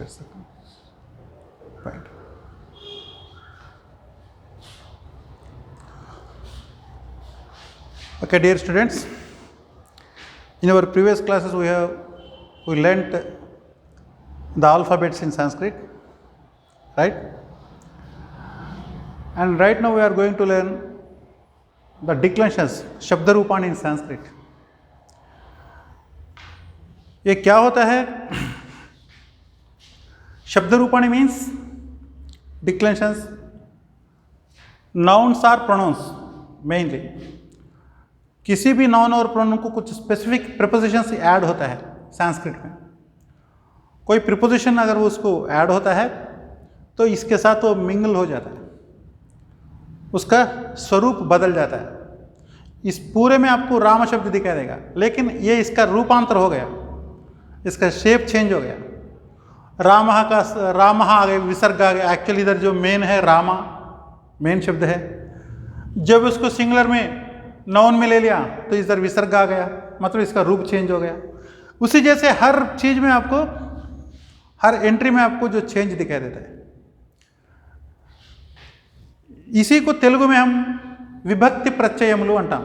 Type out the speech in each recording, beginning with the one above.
Right. Okay, dear students, in our previous classes we learnt the alphabets in Sanskrit, right? And right now we are going to learn the declensions, Shabdarupani in Sanskrit. ये क्या होता है? Shabdarupani means declensions. Nouns or pronouns mainly. किसी भी noun और pronoun को कुछ specific preposition से ऐड होता है संस्कृत में. कोई प्रीपोजिशन अगर वो उसको ऐड होता है तो इसके साथ वो मिंगल हो जाता है, उसका स्वरूप बदल जाता है. इस पूरे में आपको राम शब्द दिखाई देगा, लेकिन ये इसका रूपांतर हो गया, इसका शेप चेंज हो गया. रामः का रामः आ गया, विसर्ग आ गया. एक्चुअली इधर जो मेन है रामा मेन शब्द है, जब उसको सिंगुलर में नाउन में ले लिया तो इधर विसर्ग आ गया, मतलब इसका रूप चेंज हो गया. उसी जैसे हर चीज में आपको, हर एंट्री में आपको जो चेंज दिखाई देता है. इसी को तेलुगु में हम विभक्ति प्रत्ययमुలు అంటాం.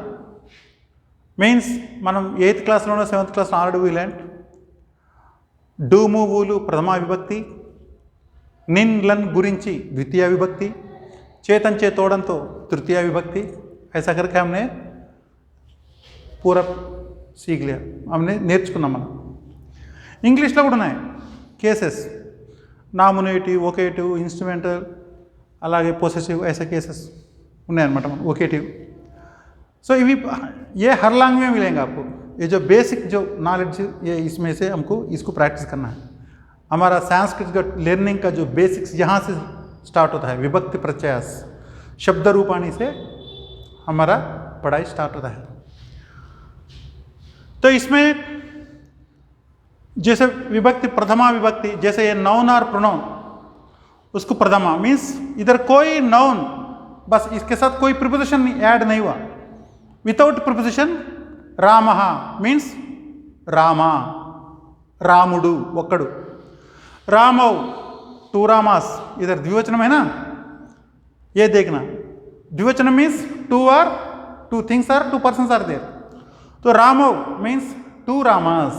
మీన్స్ మనం 8th క్లాస్లోనో 7th క్లాస్లో ఆల్రెడీ వి లెర్న్ డూ మూవులు ప్రథమ విభక్తి, నిన్ लन గురించి ద్వితీయ విభక్తి, చేతन चे తోడంతో तृतीय विभक्ति. ऐसा करके हमने पूरा सीख लिया, हमने నేర్చుకున్నాం. మనం ఇంగ్లీష్లో కూడా ఉన్నాయి కేసెస్, నామినేటివ్, వొకేటివ్, ఇన్స్ట్రుమెంటల్, అలాగే పొసెసివ్, ऐसे केसेस ఉన్నాయన్నమాట. మనం वोकेटिव. सो ये हर लैंग्वेज में मिलेंगे आपको. ये जो बेसिक जो नॉलेज ये इसमें से हमको इसको प्रैक्टिस करना है. हमारा संस्कृत का लर्निंग का जो बेसिक्स यहाँ से स्टार्ट होता है, विभक्ति प्रत्ययास शब्द रूपाणी से हमारा पढ़ाई स्टार्ट होता है. तो इसमें जैसे विभक्ति प्रथमा विभक्ति, जैसे ये नाउन और प्रोनाउन, उसको प्रथमा मीन्स इधर कोई नाउन, बस इसके साथ कोई प्रीपोजिशन ऐड नहीं हुआ, विदाउट प्रीपोजिशन. रामः मीन्स रामा, रामुडु ఒక్కడు. रामौ टू रामास, इधर द्विवचन है ना, ये देखना. द्विवचन means two or two things or two persons are there. तो रामौ मीन्स टू रामास.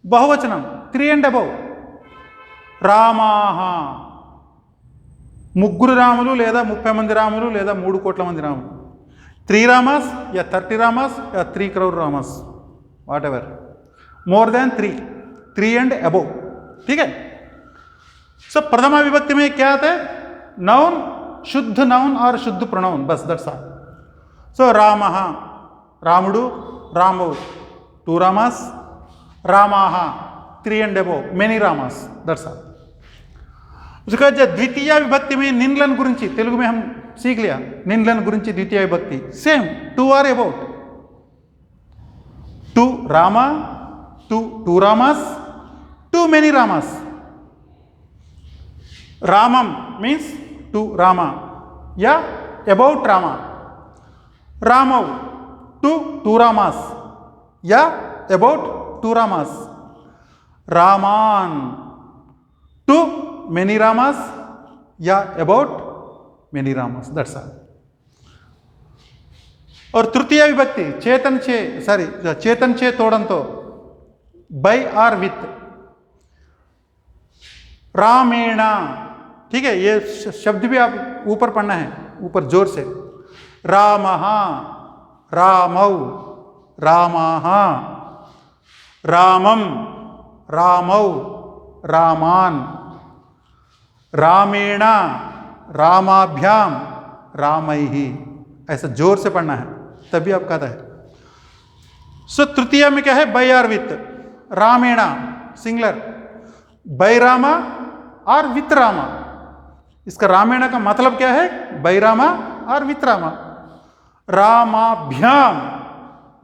बहुवचनम 3 and above. రామాః ముగ్గురు రాములు లేదా 30 మంది రాములు లేదా 3 కోట్ల మంది రాములు. 3 రామాస్ या 30 రామాస్ या 3 crore రామాస్, whatever, more than 3 and above. ठीक है. सो प्रथमा विभक्ति में क्या आता है? नाउन, शुद्ध नाउन और शुद्ध प्रोनाउन, बस दैट्स ऑल. सो रामः रामुडु, रामौ 2 रामास, रामाः 3 and above many Ramas, that's all. उसका जो द्वितीय विभक्ति में निन्लन गुరించి तेलुगु में हम सीख लिया. निन्लन गुరించి द्वितीय विभक्ति same 2 or about 2 Rama, 2 Ramas, 2 many Ramas. रामम मीन्स 2 रामा या अबाउट रामा. रामौ 2 रामास या अबाउट 2 रामास. रामान 2 मेनी रामास या about many Ramas, that's all. और तृतीय विभक्ति चेतन चे तोड़ंतो, बाय आर विथ. रामेण, ठीक है, ये शब्द भी आप ऊपर पढ़ना है, ऊपर जोर से. रामः, रामौ, रामाः, रामम, रामौ, रामान, रामेण, रामाभ्याम, रामैहि. ऐसा जोर से पढ़ना है, तभी आपका आता है. सो तृतीय में क्या है? By or with. रामेण सिंगुलर, बाय रामा और विथ रामा. इसका रामेण का मतलब क्या है? बाय रामा और विथ रामा. रामाभ्याम,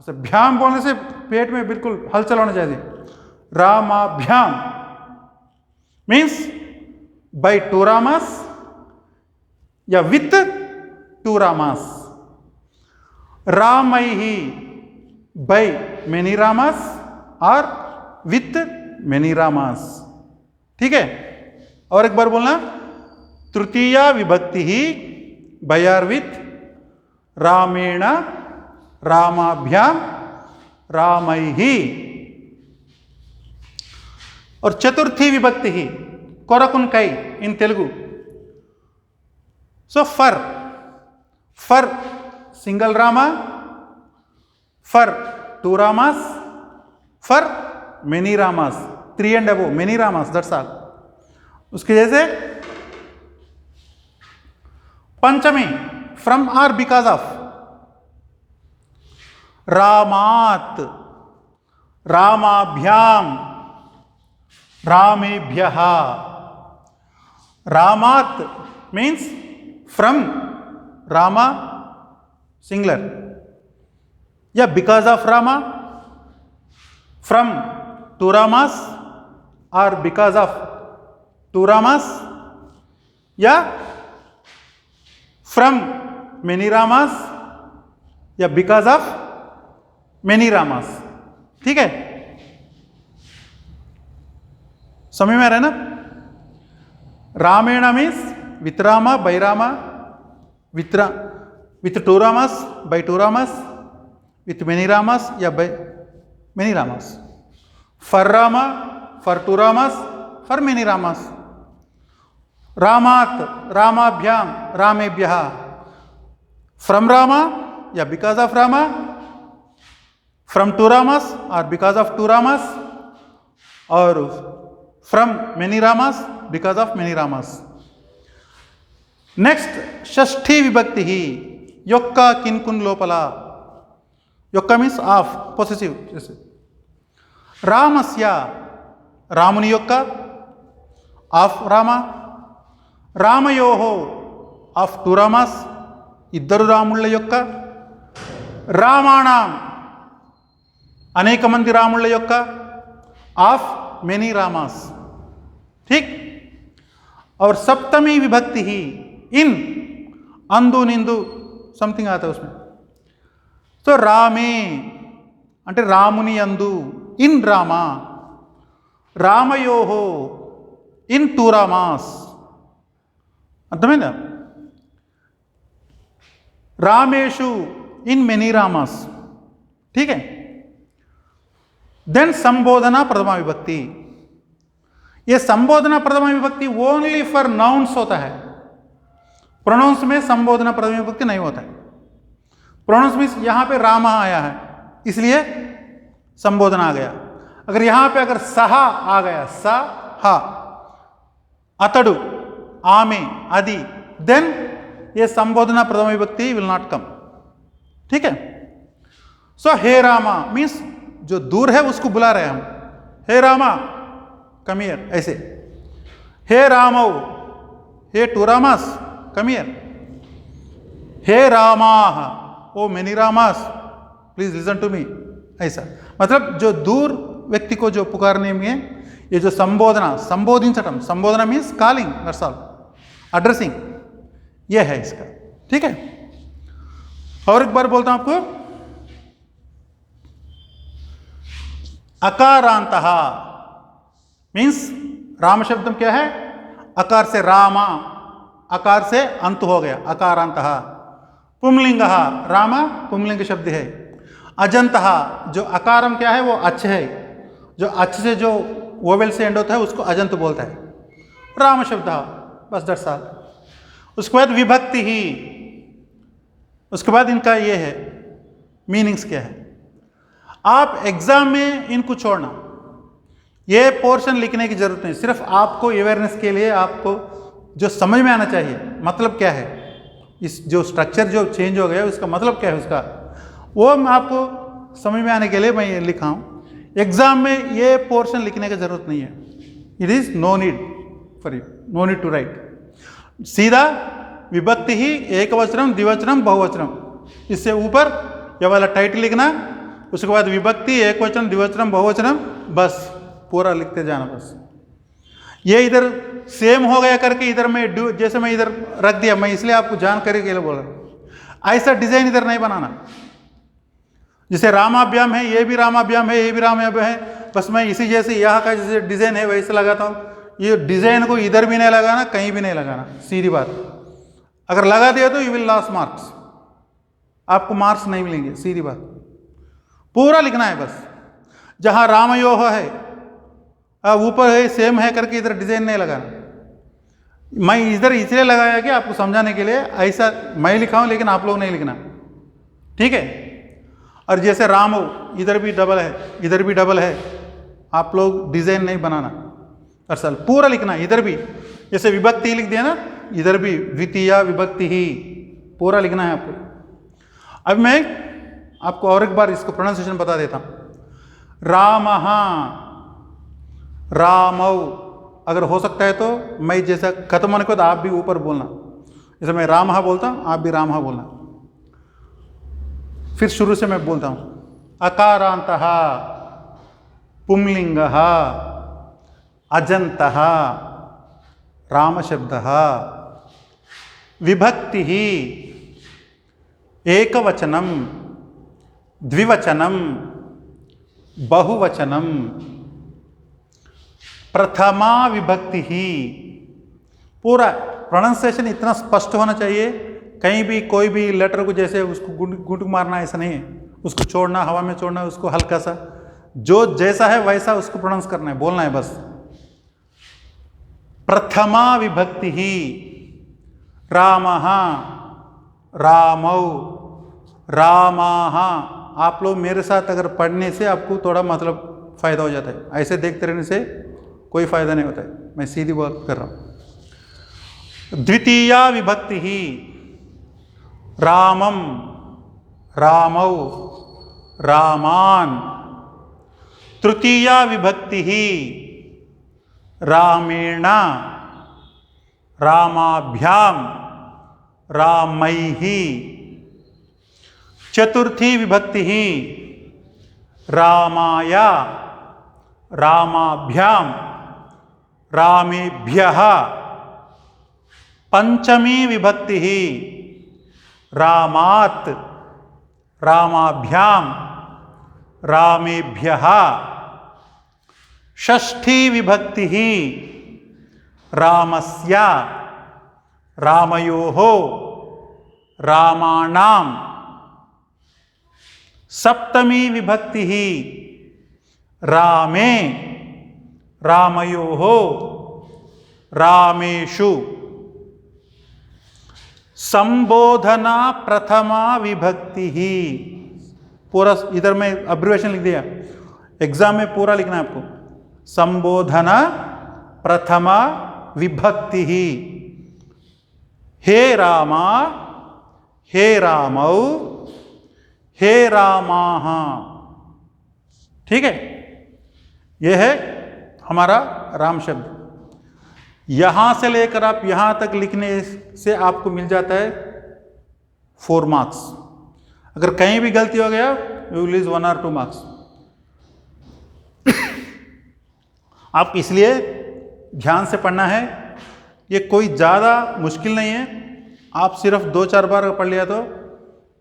भ्याम बोलने से पेट में बिल्कुल हलचल होना चाहिए. रामाभ्याम मीन्स बाय 2 रामास या विथ 2 रामास. रामैहि बाय मेनी रामास और विथ मेनी रामास. ठीक है, और एक बार बोलना, तृतीया विभक्ति ही बयार्वित रामेण रामाभ्याम रामैहि। और चतुर्थी विभक्ति ही कोरकुनकई in Telugu. So for single Rama, for two Ramas, for many Ramas, 3 and above many Ramas, that's all. उसके जैसे पंचमी फ्रॉम आर बिकॉज ऑफ, रामात, रामाभ्याम, रामेभ्यः। रामात मीन्स फ्रॉम रामा सिंगुलर, या because of Rama, from two Ramas और बिकॉज ऑफ टू रामास, या फ्रॉम मेनी रामास या बिकॉज ऑफ मेनी रामास। ठीक है, समझ में आ रहा है ना? रामेण means with Rama, by Rama, with two Ramas, by two Ramas, with many Ramas या by many Ramas. For Rama, for two Ramas, for many Ramas. रामात, रामाभ्याम, रामेभ्यः। फ्रॉम रामा या because of Rama, from two Ramas और बिकॉज ऑफ टू रामास, और from many Ramas because of many Ramas. Next षष्ठी विभक्ति ही యొక్క కిన్కున్ లోపల, యొక్క మీన్స్ ఆఫ్ పొసెసివ్, రామస్య రాముని యొక్క, ఆఫ్ రామ, రామయోహో ఆఫ్ టూ రామాస్ ఇద్దరు రాముళ్ళ యొక్క, రామాణం అనేక మంది రాముళ్ళ యొక్క, ఆఫ్ मेनी रामास। ठीक, और सप्तमी विभक्ति ही इन, अंदु निंदु समथिंग आता है उसमें। तो रामे అంటే రాముని యందు, ఇన్ రామా, రామయోహో ఇన్ టూ రామాస్। అర్థమైందా? రామేషు इन मेनी रामास। ठीक है, देन संबोधना प्रथमा विभक्ति। ये संबोधना प्रथमा विभक्ति ओनली फॉर नाउन्स होता है, प्रोनाउंस में संबोधना प्रथमा विभक्ति नहीं होता है। प्रोनाउंस मीन्स यहां पे रामा आया है इसलिए संबोधना आ गया। अगर यहां पे अगर सहा आ गया, सा हा, अतडु, आमे, आदि, देन ये संबोधना प्रथमा विभक्ति विल नॉट कम। ठीक है, सो हे रामा मीन्स जो दूर है उसको बुला रहे हैं हम, हे रामा कम हियर, ऐसे। हे रामौ, हे टू रामास कम हियर। हे रामाः, O many Ramas please listen to me, ऐसा। मतलब जो दूर व्यक्ति को जो पुकारने में ये जो संबोधना, संबोधिंचटम, संबोधना means calling, that's all, addressing, ये है इसका। ठीक है, और एक बार बोलता हूं आपको, अकारांतः मीन्स राम शब्द क्या है? अकार से रामा, अकार से अंत हो गया, अकारांतः। पुंलिंगः, रामा पुंलिंग शब्द है। अजंतः, जो अकारम क्या है वो अच्छ है, जो अच्छ से जो वोवेल से एंड होता है उसको अजंत बोलता है। राम शब्द, बस दैट्स ऑल। उसके बाद विभक्ति ही, उसके बाद इनका ये है मीनिंग्स क्या है। आप एग्जाम में इनको छोड़ना, ये पोर्शन लिखने की जरूरत नहीं, सिर्फ आपको अवेयरनेस के लिए आपको जो समझ में आना चाहिए मतलब क्या है, इस जो स्ट्रक्चर जो चेंज हो गया उसका मतलब क्या है उसका, वो मैं आपको समझ में आने के लिए मैं ये लिखा हूँ। एग्जाम में ये पोर्शन लिखने की जरूरत नहीं है, it is no need for you, no need to write. सीधा विभक्ति ही एकवचनम, द्विवचनम, बहुवचनम, इससे ऊपर ये वाला टाइटल लिखना, उसके बाद विभक्ति, एकवचन, द्विवचनम, बहुवचनम, बस पूरा लिखते जाना बस। ये इधर सेम हो गया करके इधर मैं जैसे मैं इधर रख दिया, मैं इसलिए आपको जानकारी के लिए बोल रहा हूँ, ऐसा डिजाइन इधर नहीं बनाना। जैसे रामाभ्याम है, ये भी रामाभ्याम है, ये भी रामाभ्याम है, बस मैं इसी जैसे यहाँ का जैसे डिजाइन है वैसे लगाता हूँ, ये डिजाइन को इधर भी नहीं लगाना, कहीं भी नहीं लगाना, सीधी बात। अगर लगा दिया तो यू विल लॉस मार्क्स, आपको मार्क्स नहीं मिलेंगे, सीधी बात। पूरा लिखना है बस। जहां रामयोह है ऊपर है सेम है करके इधर डिजाइन नहीं लगाना। मैं इधर इसलिए लगाया कि आपको समझाने के लिए, ऐसा मैं लिखा हूं लेकिन आप लोग नहीं लिखना, ठीक है। और जैसे राम हो इधर भी डबल है, इधर भी डबल है, आप लोग डिजाइन नहीं बनाना, दरअसल पूरा लिखना। इधर भी जैसे विभक्ति ही लिख दिया ना, इधर भी द्वितीया विभक्ति ही, पूरा लिखना है आपको। अब मैं आपको और एक बार इसको प्रोनाउंसिएशन बता देता हूं। रामहा, रामौ, अगर हो सकता है तो मैं जैसा खत्म होने के बाद आप भी ऊपर बोलना, जैसे मैं रामहा बोलता हूं आप भी रामहा बोलना। फिर शुरू से मैं बोलता हूं। अकारांतः, पुंलिंगः, अजन्तः, रामशब्दः, विभक्तिः, एकवचनम, द्विवचनम, बहुवचनम, प्रथमा विभक्ति ही। पूरा प्रोनाउंसिएशन इतना स्पष्ट होना चाहिए, कहीं भी कोई भी लेटर को जैसे उसको गुंड मारना ऐसा नहीं है, उसको छोड़ना, हवा में छोड़ना, उसको हल्का सा जो जैसा है वैसा उसको प्रोनाउंस करना है, बोलना है बस। प्रथमा विभक्ति ही, रामः, रामौ, रामाः। आप लोग मेरे साथ अगर पढ़ने से आपको थोड़ा मतलब फायदा हो जाता है, ऐसे देखते रहने से कोई फायदा नहीं होता है, मैं सीधी बात कर रहा हूं। द्वितीया विभक्ति ही, रामम, रामौ, रामान। तृतीया विभक्ति ही, रामेण, रामाभ्याम, रामैहि। चतुर्थी विभक्ति ही, रामाय, रामाभ्याम, रामेभ्यः। पंचमी विभक्ति ही, रामात्, रामाभ्याम, रामेभ्यः। षष्ठी विभक्ति ही, रामस्य, रामयोः, रामाणाम। सप्तमी विभक्ति ही, रामे, रामयोः, रामेषु। संबोधना प्रथमा विभक्ति ही। पूरा इधर में अब्रिवेशन लिख दिया, एग्जाम में पूरा लिखना है आपको। संबोधना प्रथमा विभक्ति ही, हे रामा, हे रामौ, हे रामाः। ठीक है, यह है हमारा राम शब्द। यहां से लेकर आप यहां तक लिखने से आपको मिल जाता है 4 मार्क्स। अगर कहीं भी गलती हो गया you will lose 1 or 2 marks. आप इसलिए ध्यान से पढ़ना है, ये कोई ज़्यादा मुश्किल नहीं है। आप सिर्फ 2-4 बार पढ़ लिया तो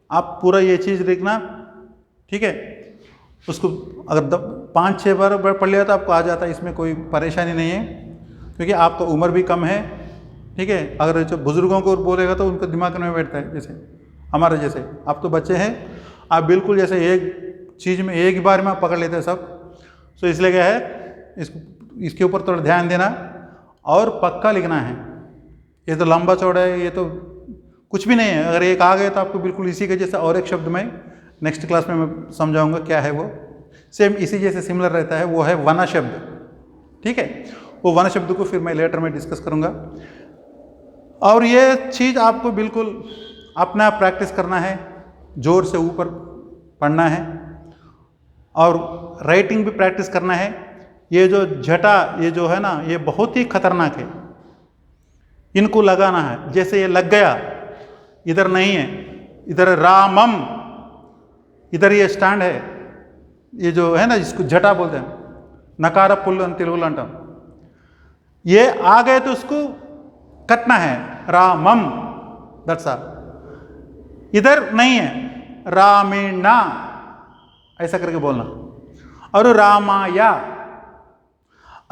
आप पूरा ये चीज़ लिखना, ठीक है। उसको अगर 5-6 बार पढ़ लिया तो आपको आ जाता है, इसमें कोई परेशानी नहीं है, क्योंकि आपका उम्र भी कम है, ठीक है। अगर जो बुजुर्गों को बोलेगा तो उनका दिमाग में बैठता है, जैसे हमारे जैसे आप तो बच्चे हैं, आप बिल्कुल जैसे एक चीज़ में एक ही बार में आप पकड़ लेते हैं सब। तो इसलिए क्या है, इसके ऊपर थोड़ा ध्यान देना और पक्का लिखना है। ये तो लंबा चौड़ा है, ये तो कुछ भी नहीं है। अगर एक आ गए तो आपको बिल्कुल इसी के जैसे और एक शब्द में नेक्स्ट क्लास में मैं समझाऊंगा क्या है वो, सेम इसी जैसे सिमिलर रहता है, वो है वना शब्द, ठीक है। वो वना शब्द को फिर मैं लेटर में डिस्कस करूंगा। और ये चीज़ आपको बिल्कुल अपना प्रैक्टिस करना है, जोर से ऊपर पढ़ना है और राइटिंग भी प्रैक्टिस करना है। ये जो झटा ये जो है ना, ये बहुत ही खतरनाक है, इनको लगाना है। जैसे ये लग गया, इधर नहीं है, इधर रामम, इधर ये स्टैंड है, ये जो है ना जिसको झटा बोलते हैं, नकार पुल्ल तेलुगुलो अंटाम। ये आ गए तो उसको कटना है, रामम, दैट्स ऑल। इधर नहीं है, रामेणा ऐसा करके बोलना। और रामाया,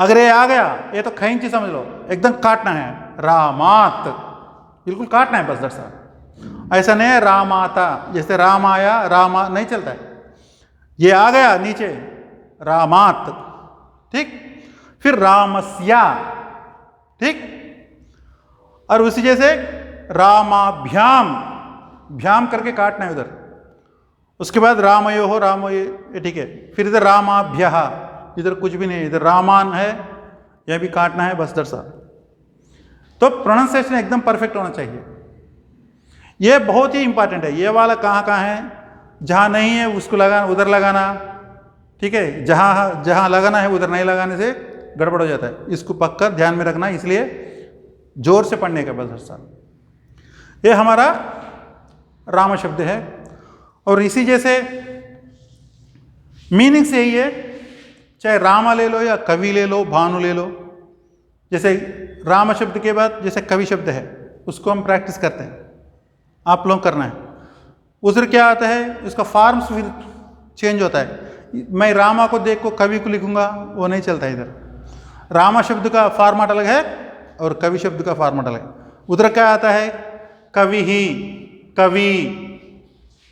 अगर ये आ गया, ये तो खैंची समझ लो, एकदम काटना है, रामात, बिल्कुल काटना है बस दरअसल। ऐसा नहीं है रामाता, जैसे राम आया रामा नहीं चलता है, ये आ गया नीचे रामात, ठीक। फिर रामस्या, ठीक। और उसी जैसे रामाभ्याम, भ्याम करके काटना है उधर। उसके बाद रामयो हो, रामो, ये ठीक है। फिर इधर रामाभ्यः, इधर कुछ भी नहीं, इधर रामान है, यह भी काटना है बस दरअसल। तो प्रोनाउंसिएशन एकदम परफेक्ट होना चाहिए, यह बहुत ही इंपॉर्टेंट है। ये वाला कहाँ कहाँ है, जहाँ नहीं है उसको लगाना, उधर लगाना, ठीक है। जहाँ जहाँ लगाना है उधर नहीं लगाने से गड़बड़ हो जाता है, इसको पक्का ध्यान में रखना, इसलिए जोर से पढ़ने का बस दरअसल। ये हमारा राम शब्द है। और इसी जैसे मीनिंग से यही है, चाहे रामा ले लो या कवि ले लो, भानु ले लो। जैसे राम शब्द के बाद जैसे कवि शब्द है, उसको हम प्रैक्टिस करते हैं, आप लोग करना है। उधर क्या आता है, उसका फॉर्म्स फिर चेंज होता है। मैं रामा को देख को कवि को लिखूंगा, वो नहीं चलता है इधर। रामा शब्द का फॉर्मेट अलग है और कवि शब्द का फॉर्मेट अलग है। उधर क्या आता है, कवि ही, कवि,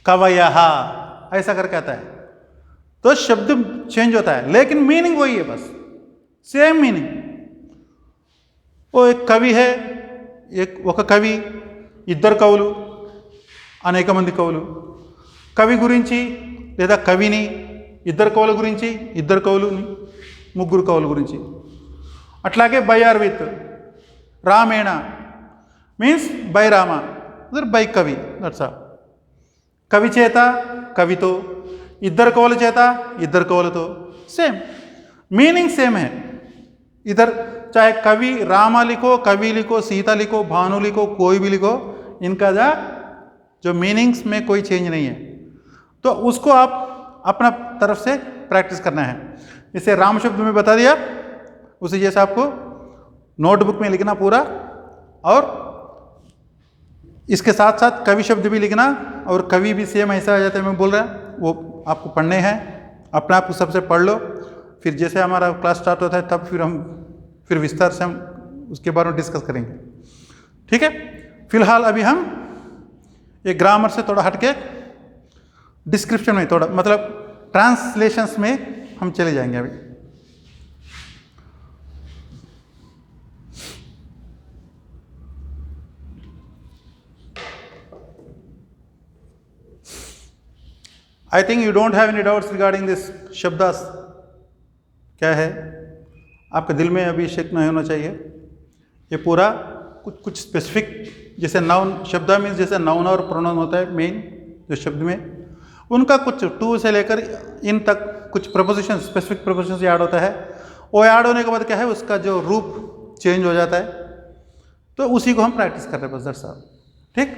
कवयः, ऐसा करके आता है। तो शब्द चेंज होता है लेकिन मीनिंग वही है, बस सेम मीनिंग। वो एक कवि है, ఒక కవి, ఇద్దరు కవులు, అనేక మంది కవులు. కవి గురించి లేదా కవిని, ఇద్దరు కవుల గురించి ఇద్దరు కవులు, ముగ్గురు కవుల గురించి. అట్లాగే బై ఆర్ విత్, రామేణ మీన్స్ బై రామ, బై కవి, దట్స్ ఆల్. కవి చేత కవితో, ఇద్దరు కవుల చేత ఇద్దరు కవులతో, सेम मीनिंग सेम है. इधर चाहे कवि रामा लिखो, कवि लिखो, सीता लिखो, भानु लिखो, कोई भी लिखो, इनका जो मीनिंग्स में कोई चेंज नहीं है. तो उसको आप अपना तरफ से प्रैक्टिस करना है. इसे राम शब्द में बता दिया, उसी जैसे आपको नोटबुक में लिखना पूरा, और इसके साथ साथ कवि शब्द भी लिखना. और कवि भी सेम ऐसा आ जाता है, मैं बोल रहा वो आपको पढ़ने हैं. अपने आप को सबसे पढ़ लो, फिर जैसे हमारा क्लास स्टार्ट होता है तब फिर विस्तार से हम उसके बारे में डिस्कस करेंगे. ठीक है. फिलहाल अभी हम ये ग्रामर से थोड़ा हटके डिस्क्रिप्शन में, थोड़ा मतलब ट्रांसलेशंस में हम चले जाएंगे अभी. I think you don't have any doubts regarding this शब्दास. क्या है आपके दिल में अभी शक नहीं होना चाहिए. ये पूरा कुछ स्पेसिफिक, जैसे नाउन, शब्दा मीन्स जैसे नाउन और प्रोनाउन होता है मेन जो शब्द में, उनका कुछ टू से लेकर इन तक कुछ प्रपोजिशन, स्पेसिफिक प्रपोजिशन ऐड होता है. वो ऐड होने के बाद क्या है, उसका जो रूप चेंज हो जाता है. तो उसी को हम प्रैक्टिस कर रहे हैं बस दर साहब. ठीक.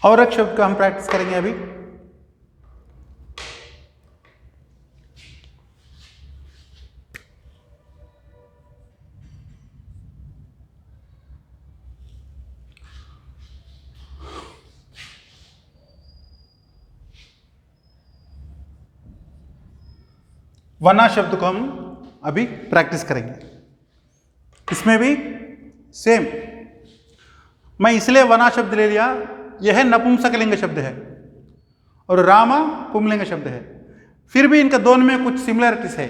और एक शब्द का हम प्रैक्टिस करेंगे अभी. वना शब्द को हम अभी प्रैक्टिस करेंगे. इसमें भी सेम, मैं इसलिए वना शब्द ले लिया, यह है नपुंसकलिंग शब्द है और रामा पुंलिंग शब्द है. फिर भी इनका दोनों में कुछ सिमिलरिटीज है,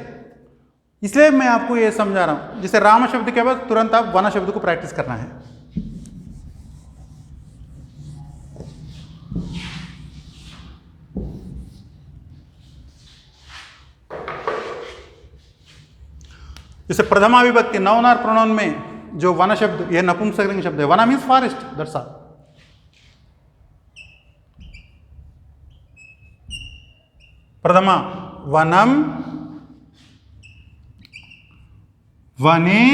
इसलिए मैं आपको यह समझा रहा हूं. जैसे राम शब्द के बाद तुरंत आप वना शब्द को प्रैक्टिस करना है. जैसे प्रथमा विभक्ति नाउन और प्रोनाउन में जो वना शब्द, यह नपुंसकलिंग शब्द है. वना मीन्स फॉरेस्ट, दैट्स ऑल. प्रथमा वनम, वने,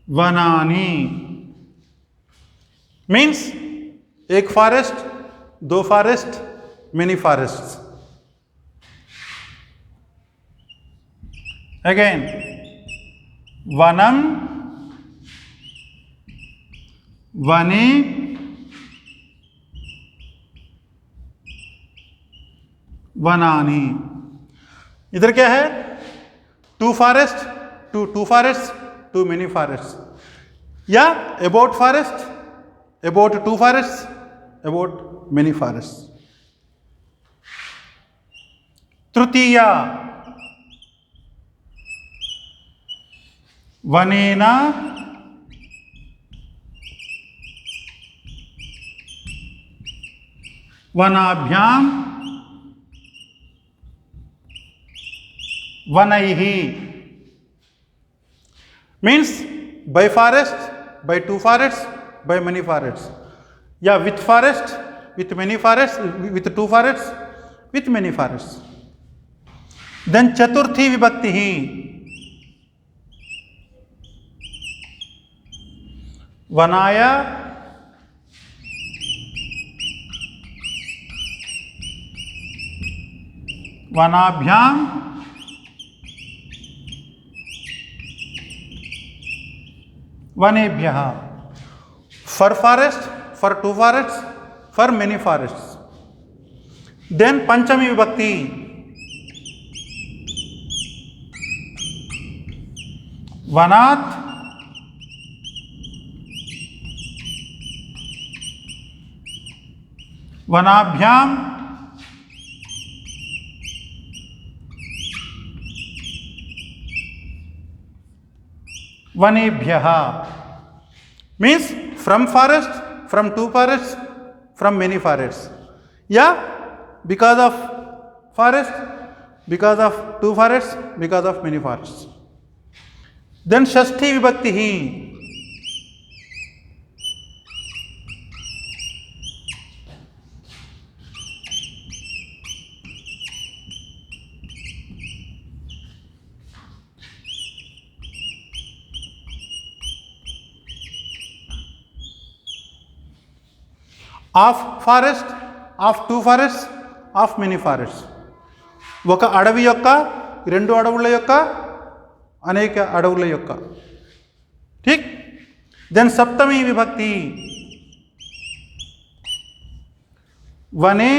वनानि। मीन्स एक फॉरेस्ट, दो फॉरेस्ट, मेनी फॉरेस्ट। अगेन वनम, वने, वनानि। इधर क्या है? To forest, to forest, to many forest, या about forest, about two forest, about many forest. तृतीया वनेना, वनाभ्याम, वनैः। Means by forest, by two forests, by many forests, या with forest, with many forests, with two forests, with many forests. Then चतुर्थी विभक्ति ही वनाया, वनाभ्याम, वनेभ्यः। For forest, for two forests, for many forests. Then पंचमी विभक्ति वनात्, वनाभ्याम, वनेभ्यः। Means from forest, from two forest, from many forest, या because of forest, because of two forest, because of many forest. Then षष्ठी विभक्ति ही of forest, of two forest, of many forest. ఒక అడవి యొక్క, రెండు అడవుల యొక్క, అనేక అడవుల యొక్క. ठीक. देन सप्तमी विभक्ति वने,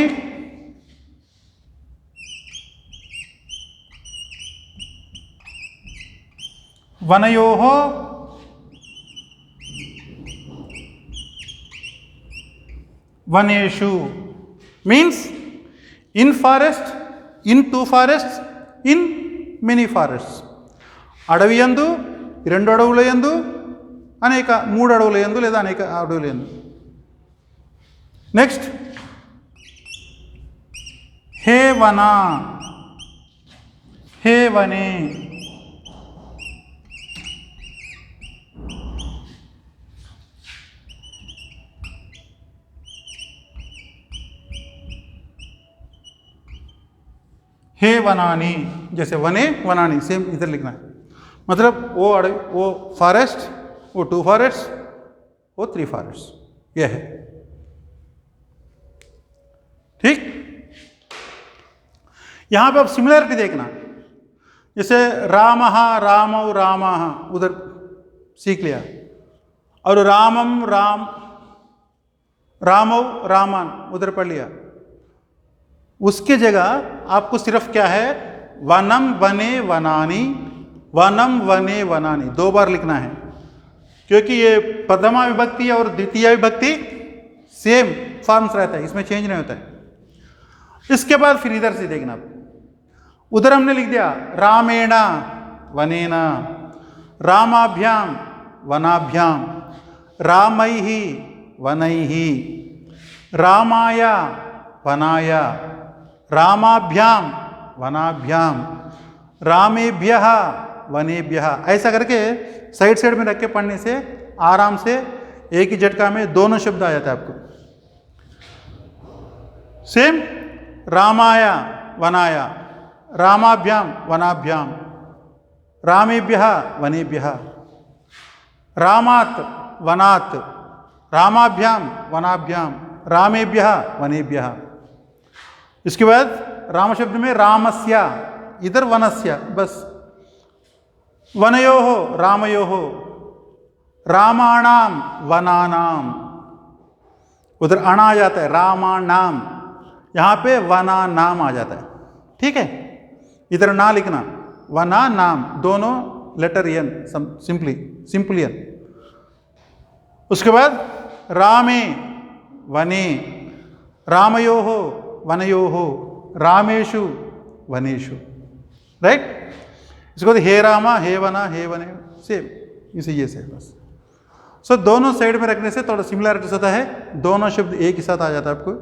वनयोः, वनेषु. Means in forest, in two forest, in many forest. అడవి యందు, రెండు అడవుల యందు, అనేక మూడు అడవుల యందు లేదా అనేక అడవుల యందు. నెక్స్ట్ హే వన, హే వనే, हे वनानी. जैसे वने वनानी सेम इधर लिखना है. मतलब वो वो फॉरेस्ट, वो टू फॉरेस्ट, वो थ्री फॉरेस्ट, ये है. ठीक. यहां पे आप सिमिलरिटी देखना. जैसे रामः, रामौ, रामः उधर सीख लिया, और रामम, राम, रामौ, रामान उधर पढ़ लिया. उसके जगह आपको सिर्फ क्या है, वनम वने वनानी, वनम वने वनानी दो बार लिखना है, क्योंकि ये प्रथमा विभक्ति और द्वितीय विभक्ति सेम फॉर्म्स रहता है, इसमें चेंज नहीं होता है. इसके बाद फिर इधर से देखना. उधर हमने लिख दिया रामेणा वनेना, रामाभ्याम वनाभ्याम, रामैहि वनैहि, रामाया वनाया, रामाभ्याम वनाभ्याम, रामेभ्यः वनेभ्यः. ऐसा करके साइड साइड में रख के पढ़ने से आराम से एक ही झटका में दोनों शब्द आ जाता है आपको. सेम रामाय वनाय, रामाभ्याम वनाभ्याम, रामेभ्यः वनेभ्यः, रामात् वनात्, रामाभ्याम वनाभ्याम, रामेभ्यः वनेभ्यः। इसके बाद राम शब्द में रामस्य, इधर वनस्य, बस वनयोः रामयोः, रामाणाम वनानाम, उधर अणा आ जाता है रामाणाम, यहाँ पे वना नाम आ जाता है। ठीक है, इधर ना लिखना, वना नाम, दोनों लेटर एन, सिंपली एन। उसके बाद रामे वने, रामयोः वनयोः, रामेषु वनेषु, राइट। इसको हे रामा हे वना हे वने, सेम इसे ये से बस। सो दोनों साइड में रखने से थोड़ा सिमिलैरिटीज होता है, दोनों शब्द एक ही साथ आ जाता है आपको।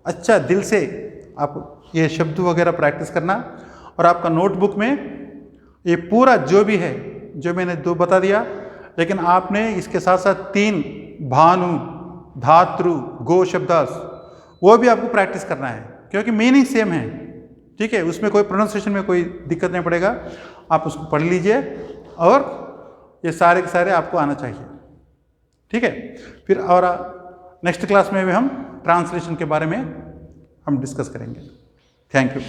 अच्छा दिल से आप ये शब्द वगैरह प्रैक्टिस करना, और आपका नोटबुक में ये पूरा जो भी है, जो मैंने 2 बता दिया, लेकिन आपने इसके साथ साथ 3 भानु, धातृ, गो शब्दास, वो भी आपको प्रैक्टिस करना है, क्योंकि मीनिंग सेम है। ठीक है, उसमें कोई प्रोनाउंसिएशन में कोई दिक्कत नहीं पड़ेगा, आप उसको पढ़ लीजिए, और ये सारे के सारे आपको आना चाहिए। ठीक है, फिर और नेक्स्ट क्लास में भी हम ट्रांसलेशन के बारे में हम डिस्कस करेंगे। Thank you.